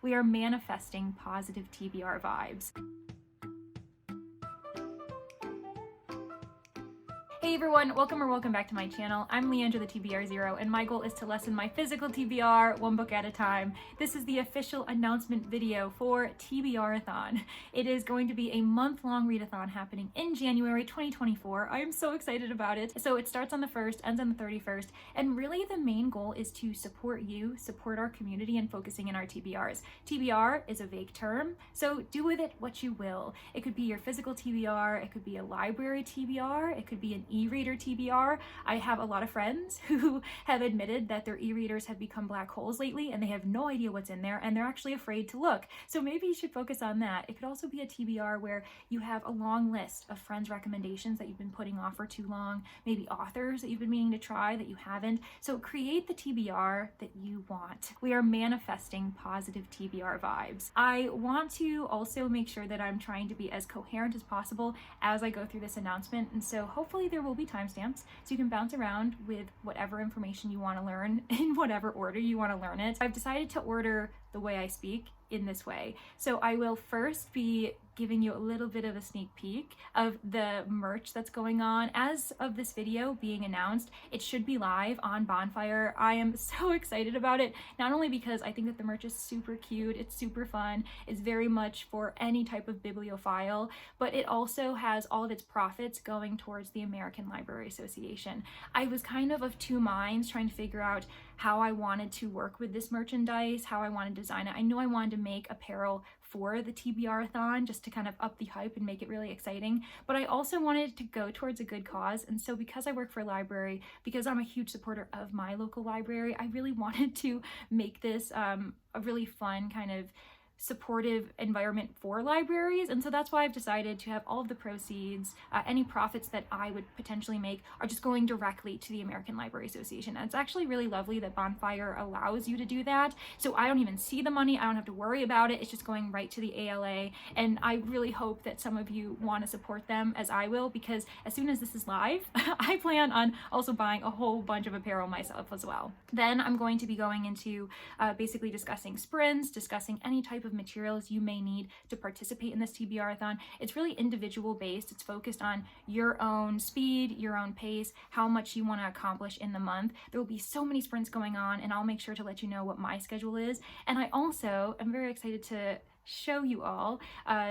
We are manifesting positive TBR vibes. Hey everyone, welcome back to my channel. I'm Leandra, the TBR0, and my goal is to lessen my physical TBR one book at a time. This is the official announcement video for TBRathon. It is going to be a month-long readathon happening in January 2024. I am so excited about it. So it starts on the 1st, ends on the 31st, and really the main goal is to support you, support our community, and focusing in our TBRs. TBR is a vague term, so do with it what you will. It could be your physical TBR, it could be a library TBR, it could be an e-reader TBR. I have a lot of friends who have admitted that their e-readers have become black holes lately and they have no idea what's in there and they're actually afraid to look. So maybe you should focus on that. It could also be a TBR where you have a long list of friends' recommendations that you've been putting off for too long, maybe authors that you've been meaning to try that you haven't. So create the TBR that you want. We are manifesting positive TBR vibes. I want to also make sure that I'm trying to be as coherent as possible as I go through this announcement, and so hopefully there will be timestamps so you can bounce around with whatever information you want to learn in whatever order you want to learn it. I've decided to order the way I speak in this way. So I will first be giving you a little bit of a sneak peek of the merch that's going on. As of this video being announced, it should be live on Bonfire. I am so excited about it, not only because I think that the merch is super cute, it's super fun, it's very much for any type of bibliophile, but it also has all of its profits going towards the American Library Association. I was kind of two minds trying to figure out how I wanted to work with this merchandise, how I wanted to design it. I knew I wanted to make apparel for the TBRathon just to kind of up the hype and make it really exciting, but I also wanted to go towards a good cause. And so because I work for a library, because I'm a huge supporter of my local library, I really wanted to make this a really fun kind of supportive environment for libraries. And so that's why I've decided to have all of the proceeds, any profits that I would potentially make, are just going directly to the American Library Association. And it's actually really lovely that Bonfire allows you to do that. So I don't even see the money, I don't have to worry about it, it's just going right to the ALA. And I really hope that some of you want to support them as I will, because as soon as this is live, I plan on also buying a whole bunch of apparel myself as well. Then I'm going to be going into basically discussing sprints, discussing any type of materials you may need to participate in this TBRathon. It's really individual based. It's focused on your own speed, your own pace, how much you want to accomplish in the month. There will be so many sprints going on, and I'll make sure to let you know what my schedule is. And I also am very excited to show you all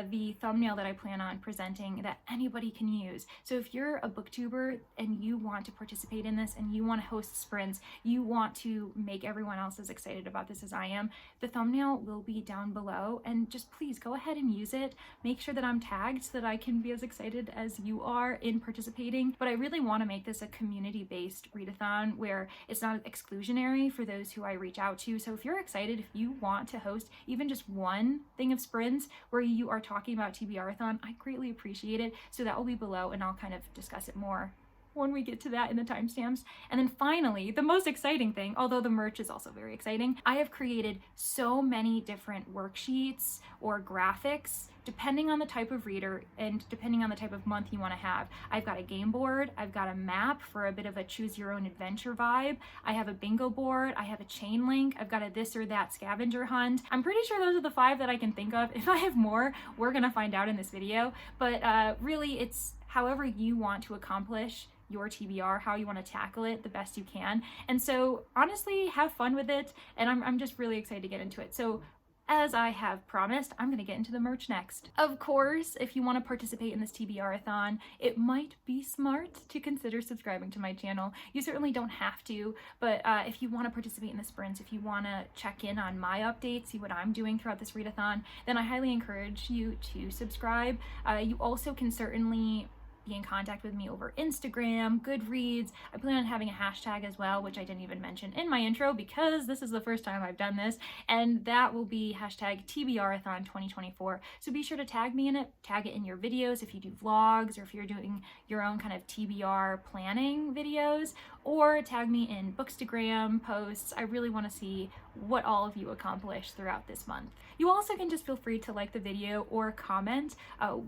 the thumbnail that I plan on presenting that anybody can use. So if you're a booktuber and you want to participate in this and you want to host sprints, you want to make everyone else as excited about this as I am, the thumbnail will be down below, and just please go ahead and use it. Make sure that I'm tagged so that I can be as excited as you are in participating. But I really want to make this a community-based readathon where it's not exclusionary for those who I reach out to. So if you're excited, if you want to host even just one thing of sprints where you are talking about TBRathon, I greatly appreciate it. So that will be below, and I'll kind of discuss it more when we get to that in the timestamps. And then finally, the most exciting thing, although the merch is also very exciting, I have created so many different worksheets or graphics depending on the type of reader and depending on the type of month you want to have. I've got a game board, I've got a map for a bit of a choose your own adventure vibe, I have a bingo board, I have a chain link, I've got a this or that scavenger hunt. I'm pretty sure those are the 5 that I can think of. If I have more, we're gonna find out in this video, but really it's however you want to accomplish your TBR, how you want to tackle it the best you can. And so honestly, have fun with it, and I'm just really excited to get into it. So as I have promised, I'm going to get into the merch next. Of course, if you want to participate in this TBRathon, it might be smart to consider subscribing to my channel. You certainly don't have to, but if you want to participate in the sprints, if you want to check in on my updates, see what I'm doing throughout this readathon, then I highly encourage you to subscribe. You also can certainly be in contact with me over Instagram, Goodreads. I plan on having a hashtag as well, which I didn't even mention in my intro because this is the first time I've done this, and that will be hashtag TBRathon 2024. So be sure to tag me in it, tag it in your videos if you do vlogs or if you're doing your own kind of TBR planning videos, or tag me in Bookstagram posts. I really want to see what all of you accomplish throughout this month. You also can just feel free to like the video or comment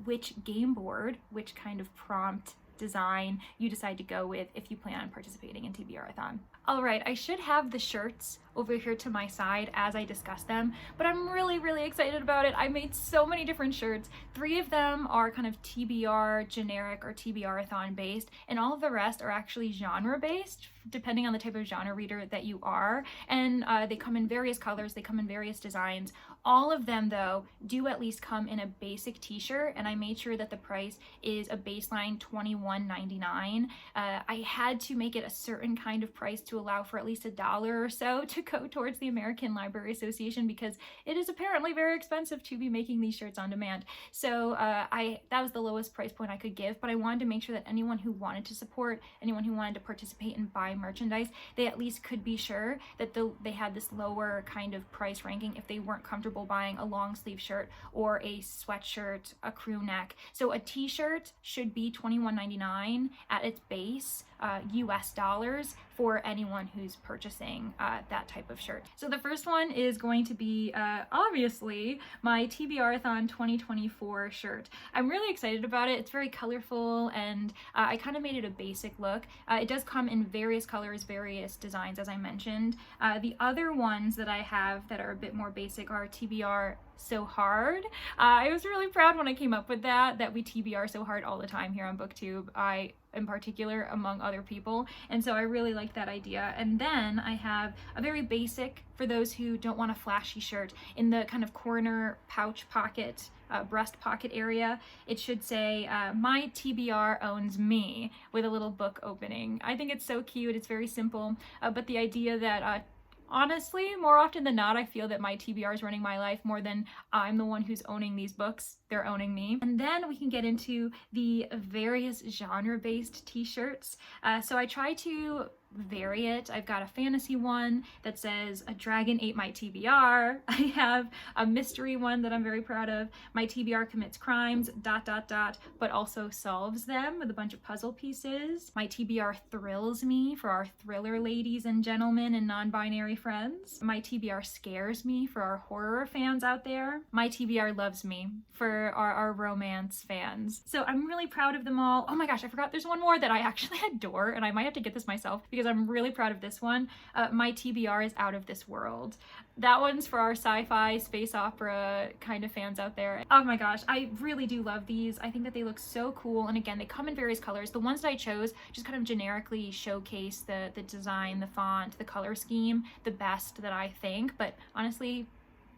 which game board, which kind of prompt design you decide to go with if you plan on participating in TBRathon. All right, I should have the shirts over here to my side as I discuss them, but I'm really excited about it. I made so many different shirts. 3 of them are kind of TBR generic or TBRathon based, and all of the rest are actually genre based, depending on the type of genre reader that you are. And they come in various colors, they come in various designs. All of them, though, do at least come in a basic t-shirt, and I made sure that the price is a baseline $21.99. I had to make it a certain kind of price to allow for at least $1 or so to go towards the American Library Association, because it is apparently very expensive to be making these shirts on demand. So that was the lowest price point I could give, but I wanted to make sure that anyone who wanted to support, anyone who wanted to participate and buy merchandise, they at least could be sure that they had this lower kind of price ranking if they weren't comfortable buying a long sleeve shirt or a sweatshirt, a crew neck. So a t-shirt should be $21.99 at its base, US dollars, for anyone who's purchasing that type of shirt. So the first one is going to be obviously my TBRathon 2024 shirt. I'm really excited about it. It's very colorful, and I kind of made it a basic look. It does come in various colors, various designs, as I mentioned. The other ones that I have that are a bit more basic are TBR So Hard. I was really proud when I came up with that we TBR so hard all the time here on BookTube. I in particular, among other people, and so I really like that idea. And then I have a very basic, for those who don't want a flashy shirt, in the kind of corner pouch pocket, breast pocket area, it should say my TBR owns me, with a little book opening. I think it's so cute. It's very simple, but the idea that honestly, more often than not, I feel that my TBR is running my life more than I'm the one who's owning these books. They're owning me. And then we can get into the various genre-based t-shirts. So I try to vary it. I've got a fantasy one that says a dragon ate my TBR. I have a mystery one that I'm very proud of. My TBR commits crimes, ... but also solves them with a bunch of puzzle pieces. My TBR thrills me, for our thriller ladies and gentlemen and non-binary friends. My TBR scares me, for our horror fans out there. My TBR loves me, for our romance fans. So I'm really proud of them all. Oh my gosh, I forgot there's one more that I actually adore, and I might have to get this myself because I'm really proud of this one. My TBR is Out of This World. That one's for our sci-fi, space opera kind of fans out there. Oh my gosh, I really do love these. I think that they look so cool, and again, they come in various colors. The ones that I chose just kind of generically showcase the design, the font, the color scheme the best that I think, but honestly,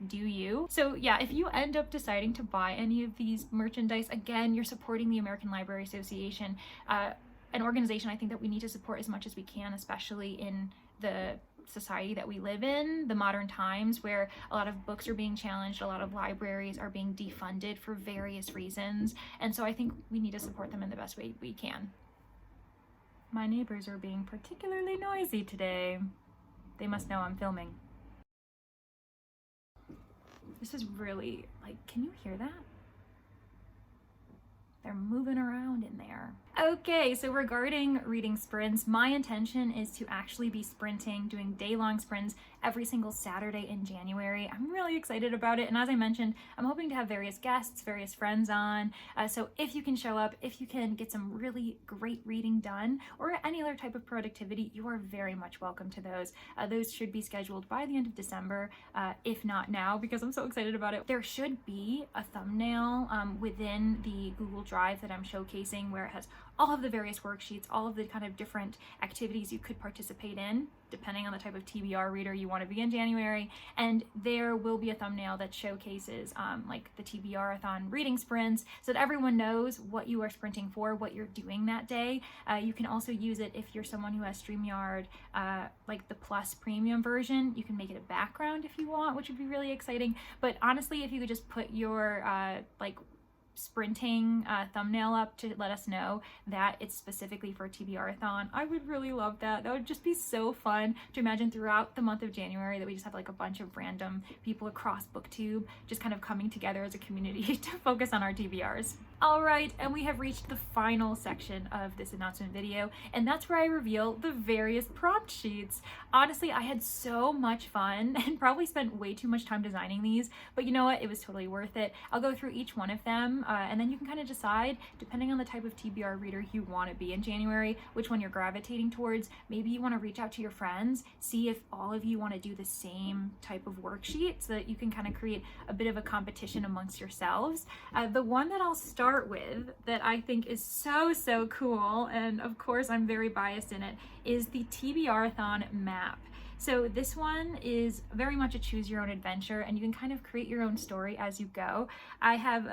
do you? So yeah, if you end up deciding to buy any of these merchandise, again, you're supporting the American Library Association, an organization I think that we need to support as much as we can, especially in the society that we live in, the modern times, where a lot of books are being challenged, a lot of libraries are being defunded for various reasons, and so I think we need to support them in the best way we can. My neighbors are being particularly noisy today. They must know I'm filming. This is really, like, can you hear that? They're moving around in there. Okay, so regarding reading sprints, my intention is to actually be sprinting, doing day-long sprints every single Saturday in January. I'm really excited about it, and as I mentioned, I'm hoping to have various guests, various friends on, so if you can show up, if you can get some really great reading done, or any other type of productivity, you are very much welcome to those. Those should be scheduled by the end of December, if not now, because I'm so excited about it. There should be a thumbnail within the Google Drive that I'm showcasing, where it has all of the various worksheets, all of the kind of different activities you could participate in, depending on the type of TBR reader you want to be in January. And there will be a thumbnail that showcases like the TBRathon reading sprints, so that everyone knows what you are sprinting for, what you're doing that day. You can also use it if you're someone who has StreamYard, like the Plus premium version. You can make it a background if you want, which would be really exciting. But honestly, if you could just put your like sprinting thumbnail up to let us know that it's specifically for TBRathon, I would really love that. That would just be so fun to imagine throughout the month of January, that we just have like a bunch of random people across BookTube just kind of coming together as a community to focus on our TBRs. All right, and we have reached the final section of this announcement video, and that's where I reveal the various prompt sheets. Honestly, I had so much fun and probably spent way too much time designing these, but you know what? It was totally worth it. I'll go through each one of them them, and then you can kind of decide, depending on the type of TBR reader you want to be in January, which one you're gravitating towards. Maybe you want to reach out to your friends, see if all of you want to do the same type of worksheet so that you can kind of create a bit of a competition amongst yourselves. The one that I'll start with that I think is so cool, and of course I'm very biased in it, is the TBRathon map. So this one is very much a choose your own adventure, and you can kind of create your own story as you go. I have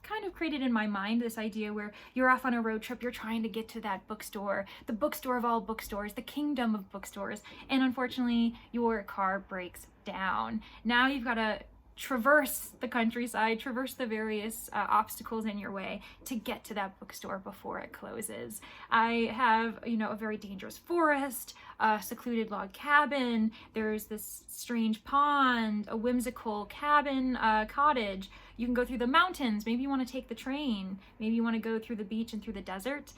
kind of created in my mind this idea where you're off on a road trip, you're trying to get to that bookstore, the bookstore of all bookstores, the kingdom of bookstores, and unfortunately your car breaks down. Now you've got to traverse the countryside, traverse the various obstacles in your way to get to that bookstore before it closes. I have, a very dangerous forest, a secluded log cabin, there's this strange pond, a whimsical cabin, cottage. You can go through the mountains, maybe you want to take the train, maybe you want to go through the beach and through the desert.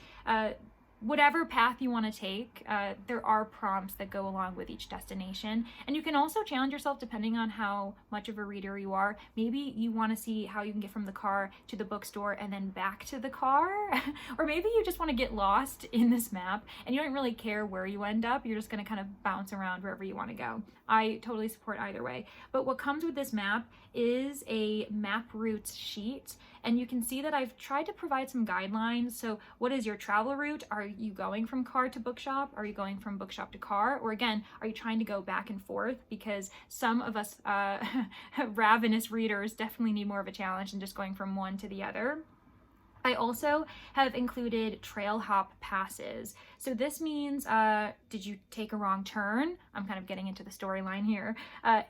Whatever path you want to take, there are prompts that go along with each destination. And you can also challenge yourself depending on how much of a reader you are. Maybe you want to see how you can get from the car to the bookstore and then back to the car. Or maybe you just want to get lost in this map and you don't really care where you end up. You're just going to kind of bounce around wherever you want to go. I totally support either way. But what comes with this map is a map routes sheet. And you can see that I've tried to provide some guidelines. So what is your travel route? Are you going from car to bookshop? Are you going from bookshop to car? Or again, are you trying to go back and forth? Because some of us ravenous readers definitely need more of a challenge than just going from one to the other. I also have included trail hop passes. So this means, did you take a wrong turn? I'm kind of getting into the storyline here.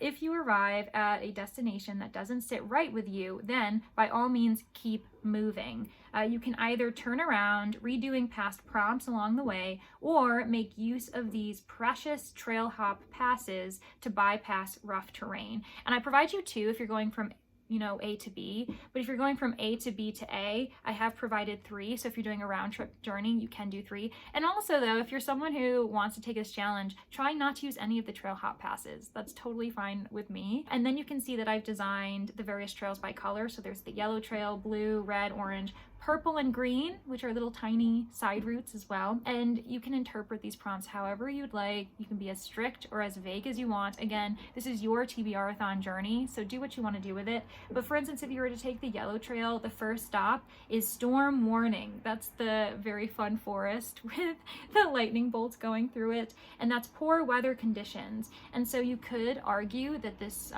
If you arrive at a destination that doesn't sit right with you, then by all means keep moving. You can either turn around, redoing past prompts along the way, or make use of these precious trail hop passes to bypass rough terrain. And I provide you two if you're going from A to B, but if you're going from A to B to A, I have provided 3. So if you're doing a round trip journey, you can do 3. And also though, if you're someone who wants to take this challenge, try not to use any of the trail hop passes. That's totally fine with me. And then you can see that I've designed the various trails by color. So there's the yellow trail, blue, red, orange, purple, and green, which are little tiny side routes as well. And you can interpret these prompts however you'd like. You can be as strict or as vague as you want. Again, this is your TBRathon journey, so do what you want to do with it. But for instance, if you were to take the yellow trail, the first stop is storm warning. That's the very fun forest with the lightning bolts going through it. And that's poor weather conditions. And so you could argue that this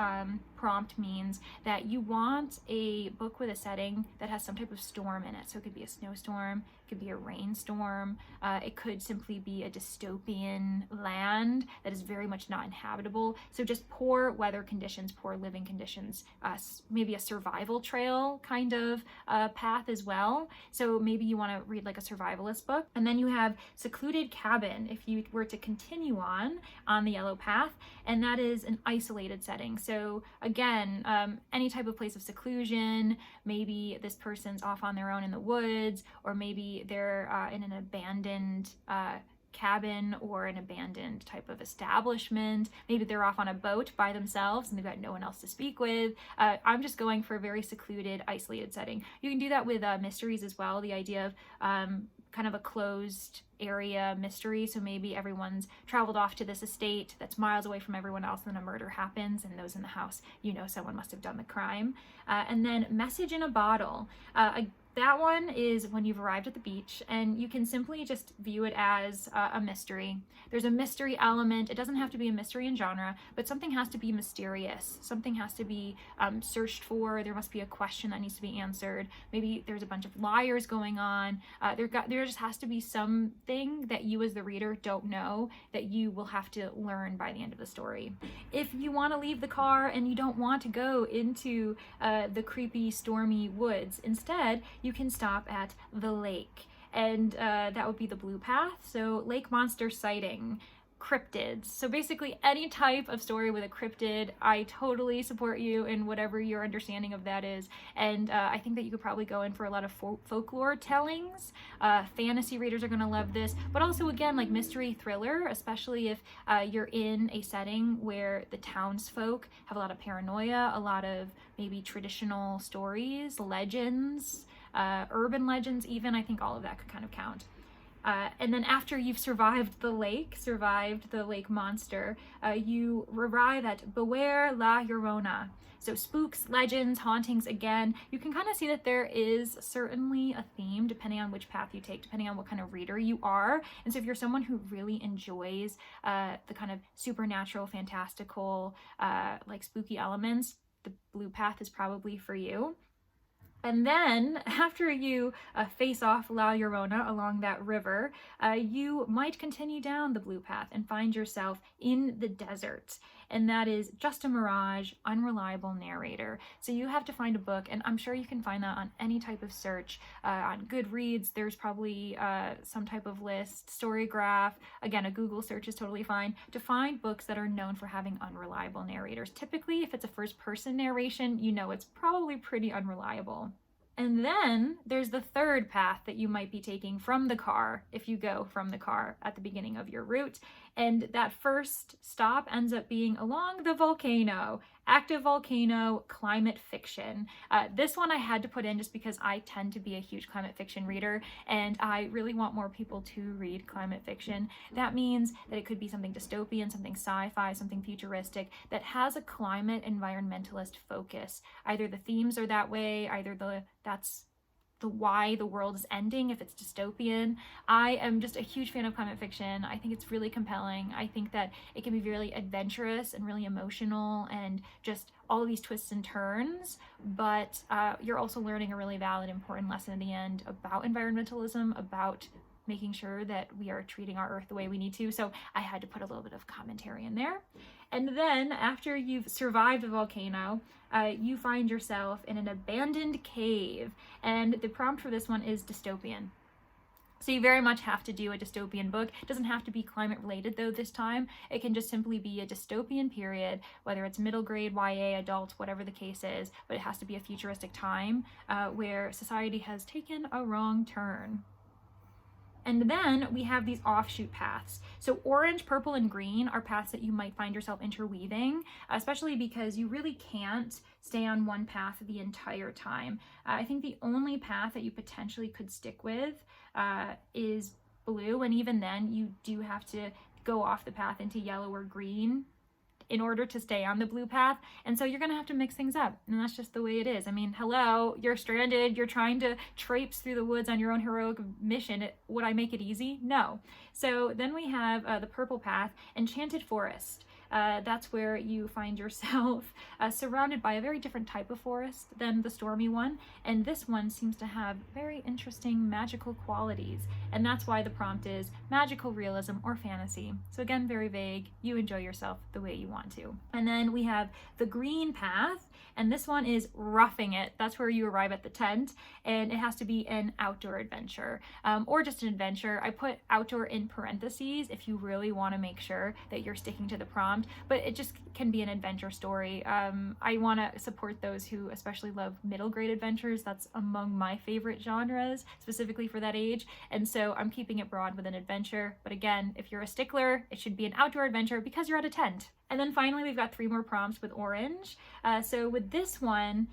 prompt means that you want a book with a setting that has some type of storm in it. So it could be a snowstorm, it could be a rainstorm, it could simply be a dystopian land that is very much not inhabitable. So just poor weather conditions, poor living conditions, maybe a survival trail kind of path as well. So maybe you want to read like a survivalist book. And then you have secluded cabin if you were to continue on the yellow path, and that is an isolated setting. So again, any type of place of seclusion, maybe this person's off on their own in the woods, or maybe they're in an abandoned cabin or an abandoned type of establishment. Maybe they're off on a boat by themselves and they've got no one else to speak with. I'm just going for a very secluded, isolated setting. You can do that with mysteries as well. The idea of kind of a closed area mystery. So maybe everyone's traveled off to this estate that's miles away from everyone else, and then a murder happens and those in the house, someone must have done the crime. And then message in a bottle. That one is when you've arrived at the beach, and you can simply just view it as a mystery. There's a mystery element. It doesn't have to be a mystery in genre, but something has to be mysterious. Something has to be searched for. There must be a question that needs to be answered. Maybe there's a bunch of liars going on. There just has to be something that you as the reader don't know that you will have to learn by the end of the story. If you want to leave the car and you don't want to go into the creepy, stormy woods, instead, you can stop at the lake, and that would be the blue path. So lake monster sighting. cryptids. So basically any type of story with a cryptid, I totally support you in whatever your understanding of that is. And I think that you could probably go in for a lot of folklore tellings. Fantasy readers are going to love this, but also again, like mystery thriller, especially if you're in a setting where the townsfolk have a lot of paranoia, a lot of maybe traditional stories, legends, urban legends even. I think all of that could kind of count. And then after you've survived the lake monster, you arrive at Beware La Llorona. So spooks, legends, hauntings, again, you can kind of see that there is certainly a theme depending on which path you take, depending on what kind of reader you are. And so if you're someone who really enjoys the kind of supernatural, fantastical, like spooky elements, the blue path is probably for you. And then after you face off La Llorona along that river, you might continue down the blue path and find yourself in the desert. And that is just a mirage, unreliable narrator. So you have to find a book, and I'm sure you can find that on any type of search. On Goodreads, there's probably some type of list, Storygraph. Again, a Google search is totally fine to find books that are known for having unreliable narrators. Typically, if it's a first-person narration, you know it's probably pretty unreliable. And then there's the third path that you might be taking from the car, if you go from the car at the beginning of your route. And that first stop ends up being along the volcano, active volcano, climate fiction. This one I had to put in just because I tend to be a huge climate fiction reader, and I really want more people to read climate fiction. That means that it could be something dystopian, something sci-fi, something futuristic that has a climate environmentalist focus. Either the themes are that way, either that's the why the world is ending if it's dystopian. I am just a huge fan of climate fiction. I think it's really compelling. I think that it can be really adventurous and really emotional and just all of these twists and turns, but you're also learning a really valid, important lesson in the end about environmentalism, about making sure that we are treating our earth the way we need to. So I had to put a little bit of commentary in there. And then after you've survived a volcano, you find yourself in an abandoned cave. And the prompt for this one is dystopian. So you very much have to do a dystopian book. It doesn't have to be climate related though this time. It can just simply be a dystopian period, whether it's middle grade, YA, adult, whatever the case is, but it has to be a futuristic time where society has taken a wrong turn. And then we have these offshoot paths. So orange, purple, and green are paths that you might find yourself interweaving, especially because you really can't stay on one path the entire time. I think the only path that you potentially could stick with is blue, and even then you do have to go off the path into yellow or green in order to stay on the blue path. And so you're gonna have to mix things up, and that's just the way it is. I mean, hello, you're stranded, you're trying to traipse through the woods on your own heroic mission. Would I make it easy? No. So then we have the purple path, Enchanted Forest. That's where you find yourself surrounded by a very different type of forest than the stormy one, and this one seems to have very interesting magical qualities, and that's why the prompt is magical realism or fantasy. So again, very vague. You enjoy yourself the way you want to. And then we have the green path, and this one is Roughing It. That's where you arrive at the tent, and it has to be an outdoor adventure or just an adventure. I put outdoor in parentheses if you really want to make sure that you're sticking to the prompt, but it just can be an adventure story. I want to support those who especially love middle grade adventures. That's among my favorite genres, specifically for that age, and so I'm keeping it broad with an adventure. But again, if you're a stickler, it should be an outdoor adventure because you're at a tent. And then finally, we've got 3 more prompts with orange. So with this one,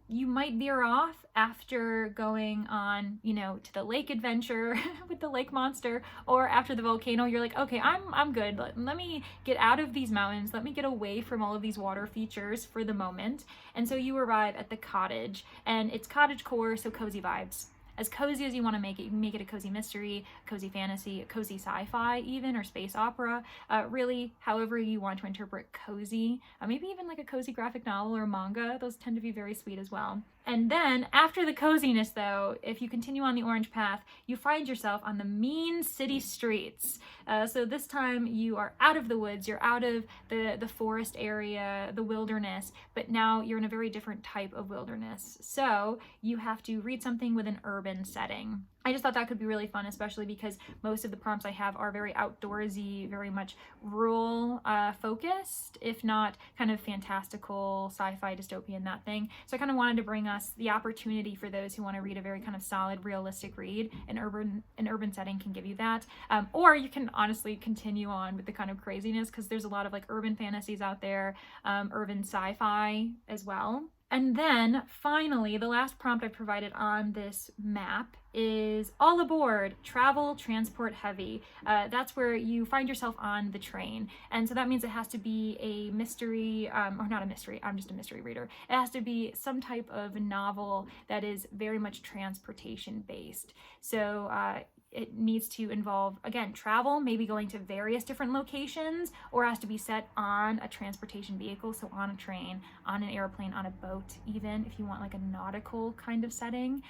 you might veer off after going on, to the lake adventure with the lake monster, or after the volcano. You're like, okay, I'm good. Let me get out of these mountains. Let me get away from all of these water features for the moment. And so you arrive at the cottage, and it's cottagecore, so cozy vibes. As cozy as you want to make it. You can make it a cozy mystery, cozy fantasy, a cozy sci-fi even, or space opera. Really, however you want to interpret cozy. Maybe even like a cozy graphic novel or manga. Those tend to be very sweet as well. And then after the coziness though, if you continue on the orange path, you find yourself on the mean city streets. So this time you are out of the woods, you're out of the forest area, the wilderness, but now you're in a very different type of wilderness. So you have to read something with an urban urban setting. I just thought that could be really fun, especially because most of the prompts I have are very outdoorsy, very much rural focused, if not kind of fantastical, sci-fi, dystopian, that thing. So I kind of wanted to bring us the opportunity for those who want to read a very kind of solid, realistic read. An urban setting can give you that. Or you can honestly continue on with the kind of craziness, because there's a lot of like urban fantasies out there, urban sci-fi as well. And then finally, the last prompt I provided on this map is all aboard, travel, transport heavy. That's where you find yourself on the train. And so that means it has to be a mystery, or not a mystery, I'm just a mystery reader. It has to be some type of novel that is very much transportation based. So it needs to involve, again, travel, maybe going to various different locations, or has to be set on a transportation vehicle, so on a train, on an airplane, on a boat, even if you want like a nautical kind of setting.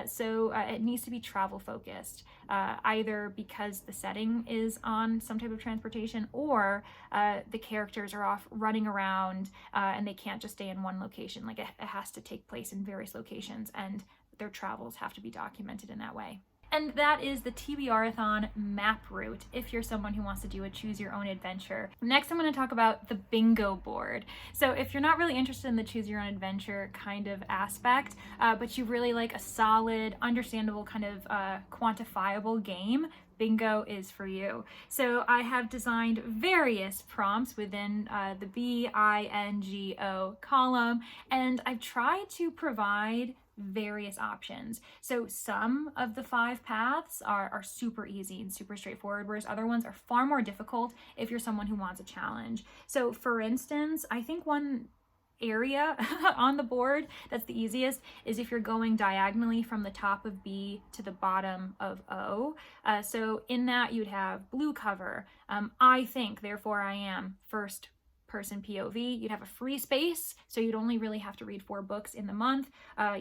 So it needs to be travel focused, either because the setting is on some type of transportation, or the characters are off running around and they can't just stay in one location. Like it has to take place in various locations, and their travels have to be documented in that way. And that is the TBRathon map route if you're someone who wants to do a choose your own adventure. Next, I'm going to talk about the bingo board. So if you're not really interested in the choose your own adventure kind of aspect, but you really like a solid, understandable, kind of quantifiable game, bingo is for you. So I have designed various prompts within the BINGO column, and I've tried to provide various options. So some of the 5 paths are super easy and super straightforward, whereas other ones are far more difficult if you're someone who wants a challenge. So for instance, I think one area on the board that's the easiest is if you're going diagonally from the top of B to the bottom of O. So in that you'd have blue cover, I think, therefore I am, first person POV. You'd have a free space, so you'd only really have to read 4 books in the month.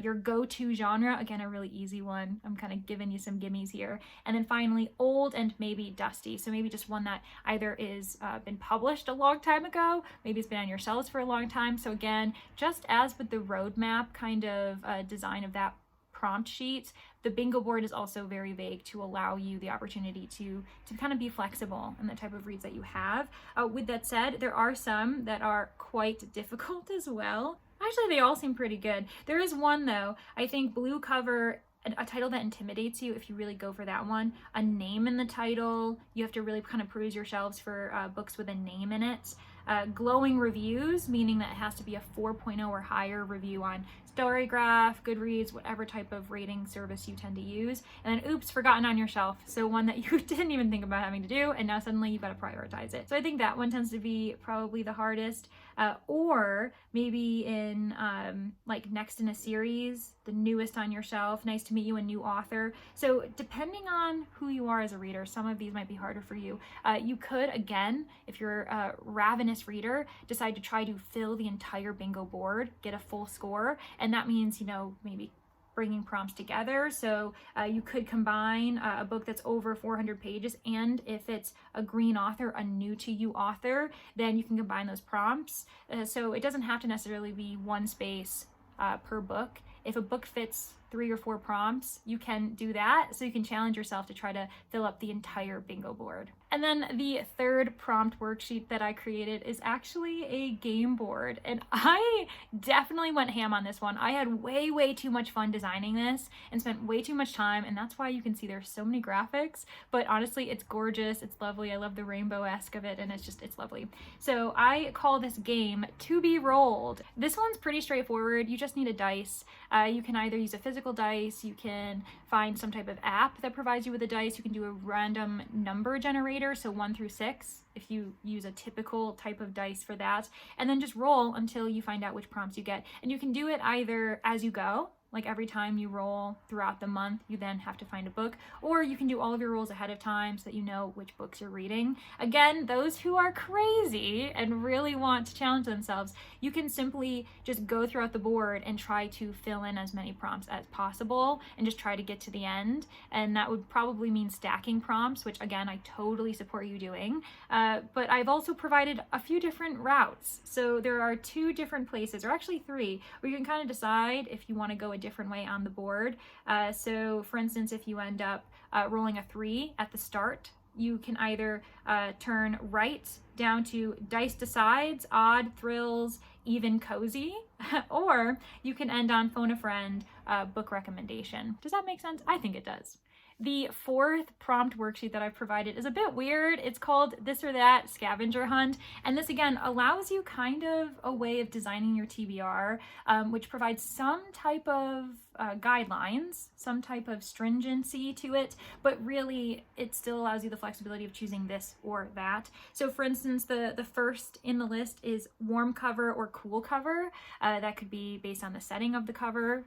Your go-to genre, again, a really easy one. I'm kind of giving you some gimmies here. And then finally, old and maybe dusty. So maybe just one that either is been published a long time ago, maybe it's been on your shelves for a long time. So again, just as with the roadmap kind of design of that prompt sheet, the bingo board is also very vague to allow you the opportunity to kind of be flexible in the type of reads that you have. With that said, there are some that are quite difficult as well. Actually, they all seem pretty good. There is one though, I think blue cover, a title that intimidates you if you really go for that one. A name in the title, you have to really kind of peruse your shelves for books with a name in it. Glowing reviews, meaning that it has to be a 4.0 or higher review on Storygraph, Goodreads, whatever type of rating service you tend to use. And then oops, forgotten on your shelf. So one that you didn't even think about having to do, and now suddenly you've got to prioritize it. So I think that one tends to be probably the hardest. Or maybe in like next in a series, the newest on your shelf, nice to meet you, a new author. So depending on who you are as a reader, some of these might be harder for you. You could, again, if you're a ravenous reader, decide to try to fill the entire bingo board, get a full score, and that means, you know, maybe bringing prompts together. So you could combine a book that's over 400 pages, and if it's a green author, a new to you author, then you can combine those prompts. So it doesn't have to necessarily be one space per book. If a book fits 3 or 4 prompts, you can do that. So you can challenge yourself to try to fill up the entire bingo board. And then the third prompt worksheet that I created is actually a game board. And I definitely went ham on this one. I had way too much fun designing this and spent way too much time. And that's why you can see there's so many graphics, but honestly, it's gorgeous. It's lovely. I love the rainbow-esque of it, and it's lovely. So I call this game To Be Rolled. This one's pretty straightforward. You just need a dice. You can either use a physical dice, you can find some type of app that provides you with a dice, you can do a random number generator, so 1 through 6, if you use a typical type of dice for that, and then just roll until you find out which prompts you get. And you can do it either as you go, like every time you roll throughout the month, you then have to find a book, or you can do all of your rolls ahead of time so that you know which books you're reading. Again, those who are crazy and really want to challenge themselves, you can simply just go throughout the board and try to fill in as many prompts as possible and just try to get to the end. And that would probably mean stacking prompts, which again, I totally support you doing. But I've also provided a few different routes. So there are 2 different places, or actually 3, where you can kind of decide if you want to go a different way on the board. So for instance, if you end up rolling a 3 at the start, you can either turn right down to dice decides, odd, thrills, even, cozy, or you can end on phone a friend, book recommendation. Does that make sense? I think it does. The fourth prompt worksheet that I've provided is a bit weird. It's called This or That Scavenger Hunt. And this again allows you kind of a way of designing your TBR, which provides some type of guidelines, some type of stringency to it, but really it still allows you the flexibility of choosing this or that. So for instance, the first in the list is warm cover or cool cover. That could be based on the setting of the cover.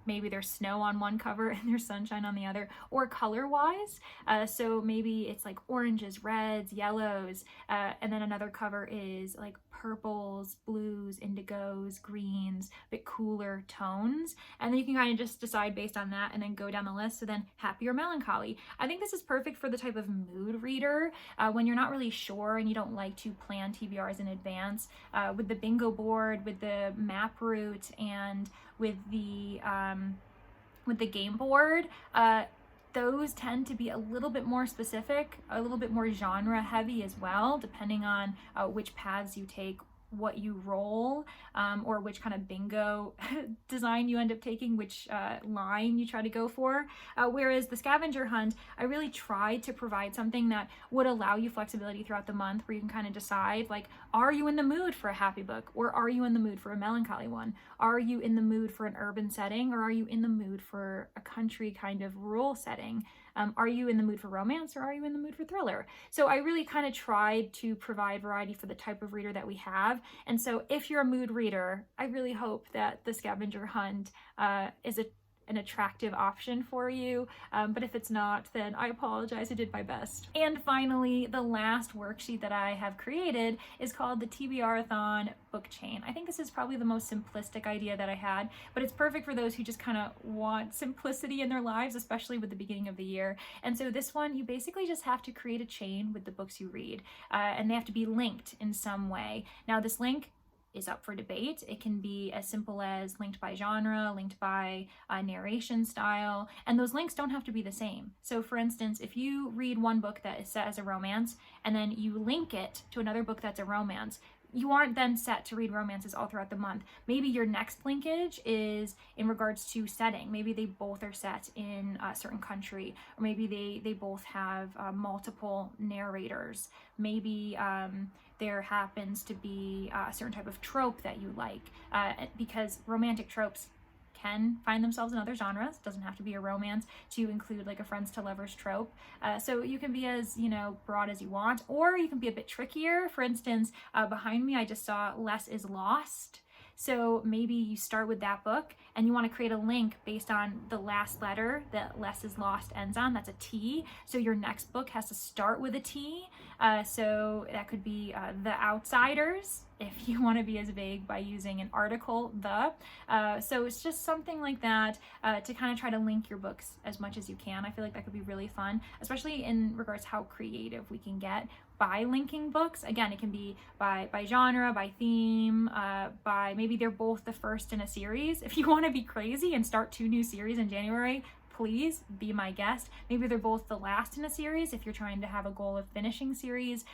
Maybe there's snow on one cover and there's sunshine on the other, or color-wise. So maybe it's like oranges, reds, yellows, and then another cover is like purples, blues, indigos, greens, a bit cooler tones. And then you can kind of just decide based on that and then go down the list. So then happy or melancholy. I think this is perfect for the type of mood reader when you're not really sure and you don't like to plan TBRs in advance. With the bingo board, with the map route, and with the game board, those tend to be a little bit more specific, a little bit more genre heavy as well, depending on which paths you take, what you roll, or which kind of bingo design you end up taking, which line you try to go for. Whereas the scavenger hunt, I really tried to provide something that would allow you flexibility throughout the month, where you can kind of decide, like, are you in the mood for a happy book, or are you in the mood for a melancholy one? Are you in the mood for an urban setting, or are you in the mood for a country kind of rural setting? Are you in the mood for romance, or are you in the mood for thriller? So I really kind of tried to provide variety for the type of reader that we have. And so if you're a mood reader, I really hope that the scavenger hunt is an attractive option for you. But if it's not, then I apologize, I did my best. And finally, the last worksheet that I have created is called the TBRathon book chain. I think this is probably the most simplistic idea that I had, but it's perfect for those who just kind of want simplicity in their lives, especially with the beginning of the year. And so this one, you basically just have to create a chain with the books you read, and they have to be linked in some way. Now this link is up for debate. It can be as simple as linked by genre, linked by narration style, and those links don't have to be the same. So for instance, if you read one book that is set as a romance and then you link it to another book that's a romance, you aren't then set to read romances all throughout the month. Maybe your next linkage is in regards to setting. Maybe they both are set in a certain country, or maybe they both have multiple narrators. Maybe there happens to be a certain type of trope that you like, because romantic tropes can find themselves in other genres. It doesn't have to be a romance to include like a friends to lovers trope. So you can be as, broad as you want, or you can be a bit trickier. For instance, behind me, I just saw Less is Lost. So maybe you start with that book and you want to create a link based on the last letter that Less is Lost ends on. That's a T. So your next book has to start with a T. So that could be The Outsiders, if you want to be as vague by using an article, the. So it's just something like that to kind of try to link your books as much as you can. I feel like that could be really fun, especially in regards to how creative we can get by linking books. Again, it can be by genre, by theme, by maybe they're both the first in a series. If you want to be crazy and start 2 new series in January, please be my guest. Maybe they're both the last in a series if you're trying to have a goal of finishing series.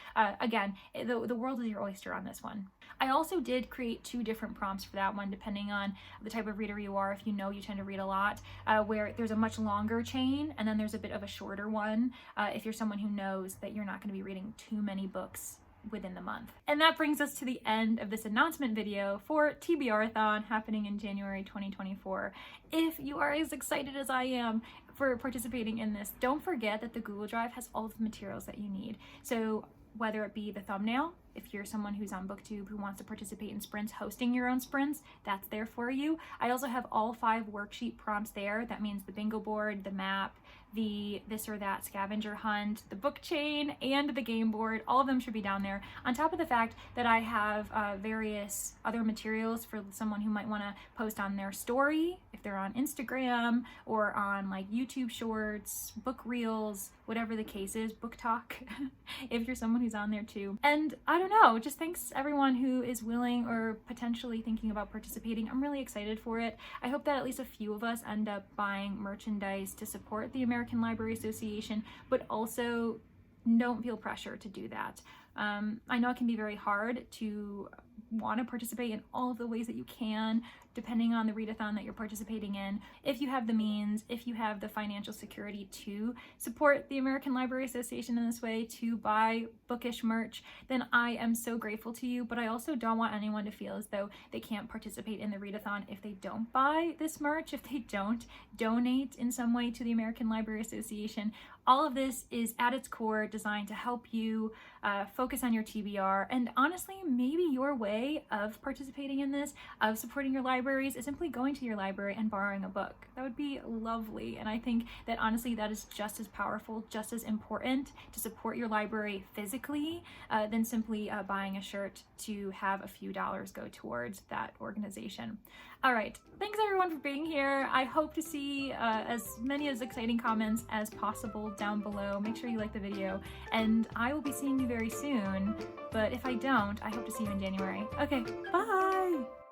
Again, the world is your oyster on this one. I also did create 2 different prompts for that one, depending on the type of reader you are. If you know you tend to read a lot, where there's a much longer chain and then there's a bit of a shorter one, if you're someone who knows that you're not going to be reading too many books within the month. And that brings us to the end of this announcement video for TBRathon happening in January 2024. If you are as excited as I am for participating in this, don't forget that the Google Drive has all of the materials that you need. So whether it be the thumbnail, if you're someone who's on BookTube who wants to participate in sprints, hosting your own sprints, that's there for you. I also have all 5 worksheet prompts there. That means the bingo board, the map, the This or That Scavenger Hunt, the book chain, and the game board. All of them should be down there. On top of the fact that I have various other materials for someone who might want to post on their story, if they're on Instagram or on like YouTube Shorts, book reels, whatever the case is, book talk, if you're someone who's on there too. And I don't know, just thanks everyone who is willing or potentially thinking about participating. I'm really excited for it. I hope that at least a few of us end up buying merchandise to support the American Library Association, but also don't feel pressure to do that. I know it can be very hard to want to participate in all of the ways that you can, depending on the readathon that you're participating in. If you have the means, if you have the financial security to support the American Library Association in this way, to buy bookish merch, then I am so grateful to you. But I also don't want anyone to feel as though they can't participate in the readathon if they don't buy this merch, if they don't donate in some way to the American Library Association. All of this is at its core designed to help you focus on your TBR, and honestly, maybe your way of participating in this, of supporting your libraries, is simply going to your library and borrowing a book. That would be lovely, and I think that honestly that is just as powerful, just as important to support your library physically than simply buying a shirt to have a few dollars go towards that organization. All right, thanks everyone for being here. I hope to see as many as exciting comments as possible down below. Make sure you like the video, and I will be seeing you very soon, but if I don't, I hope to see you in January. Okay, bye!